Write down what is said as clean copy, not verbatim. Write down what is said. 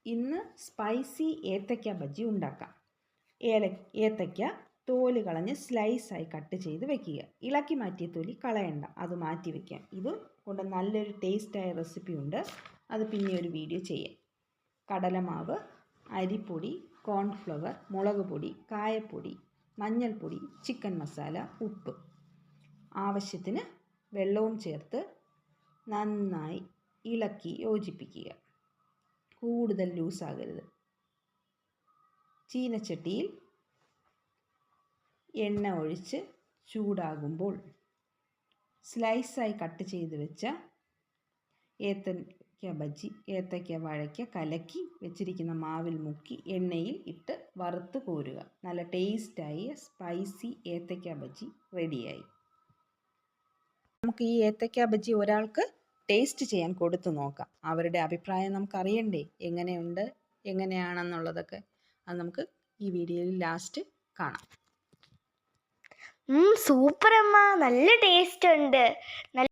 ഇന്ന് സ്പൈസി ഏത്തയ്ക്ക ബജ്ജി ഉണ്ടാക്കാം. ഏത്തയ്ക്ക തോല് കളഞ്ഞ് സ്ലൈസായി കട്ട് ചെയ്ത് വെക്കുക. ഇളക്കി മാറ്റിയ തൊലി കളയണ്ട, അത് മാറ്റി വയ്ക്കാം. ഇത് കൊണ്ട് നല്ലൊരു ടേസ്റ്റായ റെസിപ്പി ഉണ്ട്, അത് പിന്നെ ഒരു വീഡിയോ ചെയ്യാം. കടലമാവ്, അരിപ്പൊടി, കോൺഫ്ലവർ, മുളക് പൊടി, കായപ്പൊടി, മഞ്ഞൾപ്പൊടി, ചിക്കൻ മസാല, ഉപ്പ്, ആവശ്യത്തിന് വെള്ളവും ചേർത്ത് നന്നായി ഇളക്കി യോജിപ്പിക്കുക. കൂടുതൽ ലൂസാകരുത്. ചീനച്ചട്ടിയിൽ എണ്ണ ഒഴിച്ച് ചൂടാകുമ്പോൾ സ്ലൈസായി കട്ട് ചെയ്ത് വെച്ച ഏത്തയ്ക്ക വാഴയ്ക്ക കലക്കി വെച്ചിരിക്കുന്ന മാവിൽ മുക്കി എണ്ണയിൽ ഇട്ട് വറുത്ത് കോരുക. നല്ല ടേസ്റ്റായ സ്പൈസി ഏത്തയ്ക്ക ബജ്ജി റെഡിയായി. നമുക്ക് ഈ ഏത്തയ്ക്ക ബജ്ജി ഒരാൾക്ക് ടേസ്റ്റ് ചെയ്യാൻ കൊടുത്തു നോക്കാം. അവരുടെ അഭിപ്രായം നമുക്കറിയണ്ടേ, എങ്ങനെയുണ്ട് എങ്ങനെയാണെന്നുള്ളതൊക്കെ. അത് നമുക്ക് ഈ വീഡിയോയിൽ ലാസ്റ്റ് കാണാം. സൂപ്പർ അമ്മ, നല്ല ടേസ്റ്റ് ഉണ്ട്.